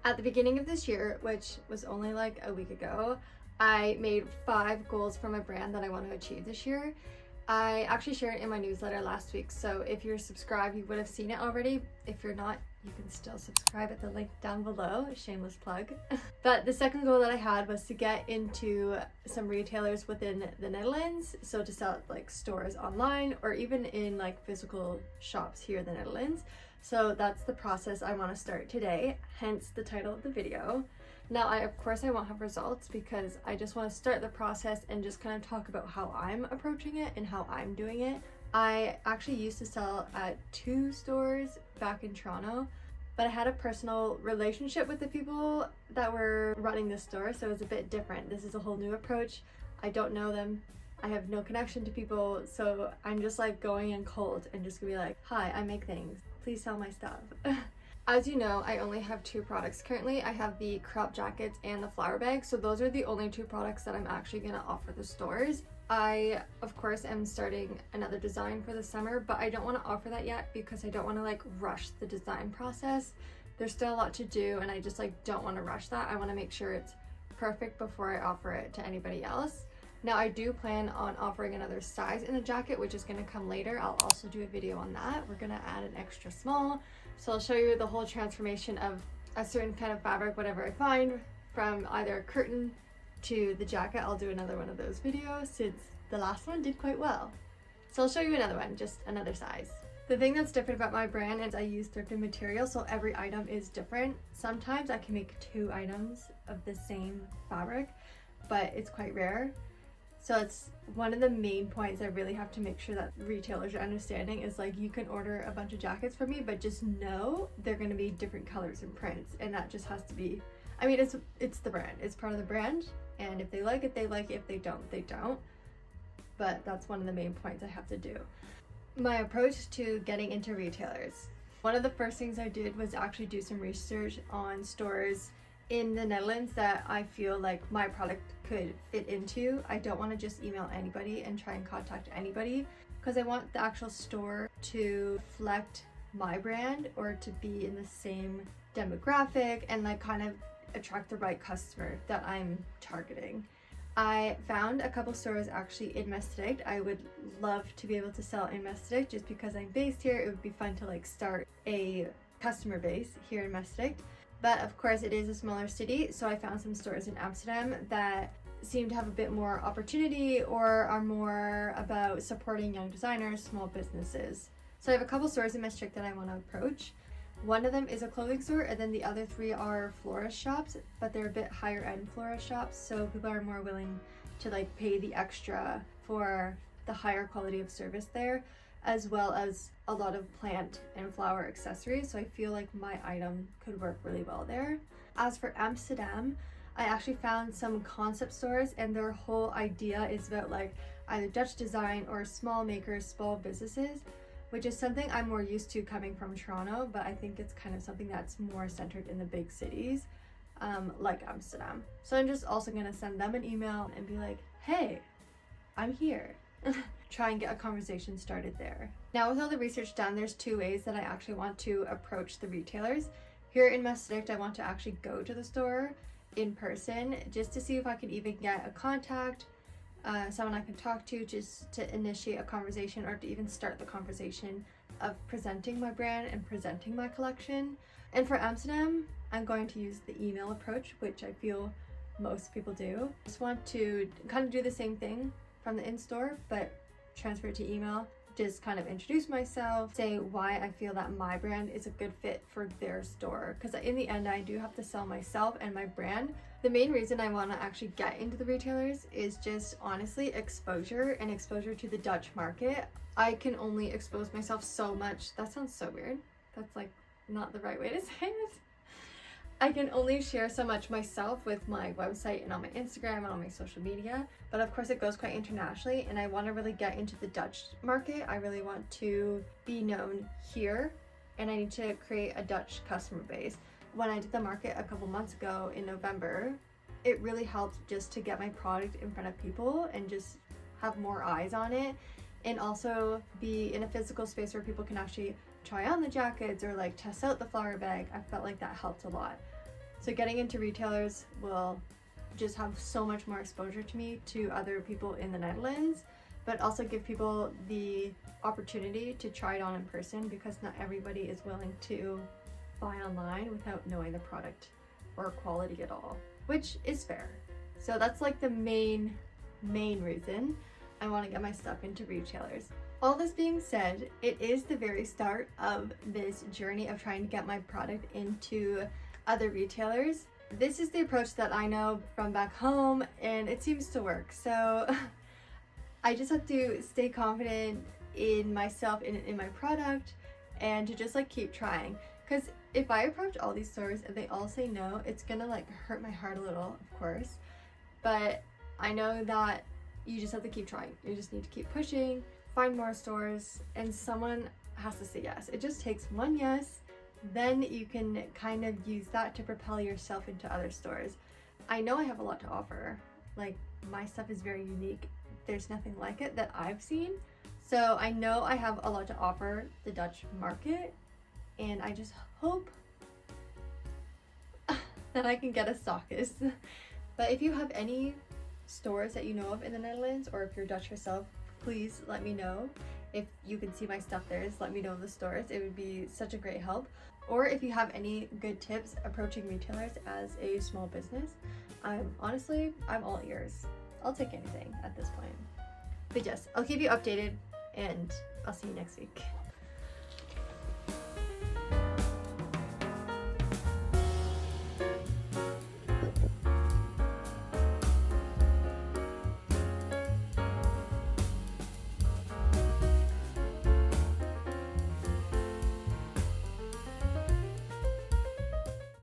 At the beginning of this year, which was only like a week ago, I made 5 goals for my brand that I want to achieve this year. I actually shared it in my newsletter last week, so if you're subscribed, you would have seen it already. If you're not, you can still subscribe at the link down below, shameless plug. But the second goal that I had was to get into some retailers within the Netherlands, so to sell like stores online or even in like physical shops here in the Netherlands. So that's the process I want to start today, hence the title of the video. Now, of course I won't have results because I just want to start the process and just kind of talk about how I'm approaching it and how I'm doing it. I actually used to sell at 2 stores back in Toronto, but I had a personal relationship with the people that were running the store, so it was a bit different. This is a whole new approach. I don't know them. I have no connection to people, so I'm just like going in cold and just gonna be like, hi, I make things. Please sell my stuff. As you know, I only have 2 products currently. I have the crop jackets and the flower bag, so those are the only 2 products that I'm actually gonna offer the stores. I, of course, am starting another design for the summer, but I don't want to offer that yet because I don't want to like rush the design process. There's still a lot to do and I just like don't want to rush that. I want to make sure it's perfect before I offer it to anybody else. Now, I do plan on offering another size in the jacket, which is going to come later. I'll also do a video on that. We're going to add an extra small. So I'll show you the whole transformation of a certain kind of fabric, whatever I find, from either a curtain to the jacket. I'll do another one of those videos since the last one did quite well. So I'll show you another one, just another size. The thing that's different about my brand is I use thrifted material, so every item is different. Sometimes I can make 2 items of the same fabric, but it's quite rare. So it's one of the main points I really have to make sure that retailers are understanding is like, you can order a bunch of jackets from me, but just know they're going to be different colors and prints, and that just has to be, I mean, it's the brand, it's part of the brand, and if they like it, they like it. If they don't, they don't. But that's one of the main points I have to do. My approach to getting into retailers. One of the first things I did was actually do some research on stores in the Netherlands that I feel like my product could fit into. I don't want to just email anybody and try and contact anybody because I want the actual store to reflect my brand or to be in the same demographic and like kind of attract the right customer that I'm targeting. I found a couple stores actually in Maastricht. I would love to be able to sell in Maastricht just because I'm based here. It would be fun to like start a customer base here in Maastricht. But of course it is a smaller city, so I found some stores in Amsterdam that seem to have a bit more opportunity or are more about supporting young designers, small businesses. So I have a couple stores in Maastricht that I want to approach. One of them is a clothing store, and then the other 3 are florist shops, but they're a bit higher end florist shops, so people are more willing to like pay the extra for the higher quality of service there, as well as a lot of plant and flower accessories. So I feel like my item could work really well there. As for Amsterdam, I actually found some concept stores, and their whole idea is about like either Dutch design or small makers, small businesses, which is something I'm more used to coming from Toronto, but I think it's kind of something that's more centered in the big cities, like Amsterdam. So I'm just also gonna send them an email and be like, hey, I'm here. Try and get a conversation started there. Now, with all the research done, there's 2 ways that I actually want to approach the retailers. Here in Maastricht, I want to actually go to the store in person just to see if I can even get a contact, someone I can talk to just to initiate a conversation or to even start the conversation of presenting my brand and presenting my collection. And for Amsterdam, I'm going to use the email approach, which I feel most people do. I just want to kind of do the same thing from the in-store, but transfer it to email. Just kind of introduce myself, say why I feel that my brand is a good fit for their store, because in the end I do have to sell myself and my brand. The main reason I want to actually get into the retailers is just honestly exposure and exposure to the Dutch market. I can only expose myself so much. That sounds so weird. That's like not the right way to say it. I can only share so much myself with my website and on my Instagram and on my social media, but of course it goes quite internationally, and I want to really get into the Dutch market. I really want to be known here, and I need to create a Dutch customer base. When I did the market a couple months ago in November, it really helped just to get my product in front of people and just have more eyes on it, and also be in a physical space where people can actually try on the jackets or like test out the flower bag. I felt like that helped a lot. So getting into retailers will just have so much more exposure to me, to other people in the Netherlands, but also give people the opportunity to try it on in person, because not everybody is willing to buy online without knowing the product or quality at all, which is fair. So that's like the main reason I want to get my stuff into retailers. All this being said, it is the very start of this journey of trying to get my product into other retailers. This is the approach that I know from back home, and it seems to work. So I just have to stay confident in myself, in my product, and to just like keep trying. Because if I approach all these stores and they all say no, it's gonna like hurt my heart a little, of course. But I know that you just have to keep trying. You just need to keep pushing, find more stores, and someone has to say yes. It just takes one yes. Then you can kind of use that to propel yourself into other stores. I know I have a lot to offer. Like, my stuff is very unique. There's nothing like it that I've seen. So I know I have a lot to offer the Dutch market, and I just hope that I can get a stockist. But if you have any stores that you know of in the Netherlands, or if you're Dutch yourself, please let me know. If you can see my stuff there, just let me know the stores. It would be such a great help. Or if you have any good tips approaching retailers as a small business, I'm all ears. I'll take anything at this point. But yes, I'll keep you updated, and I'll see you next week.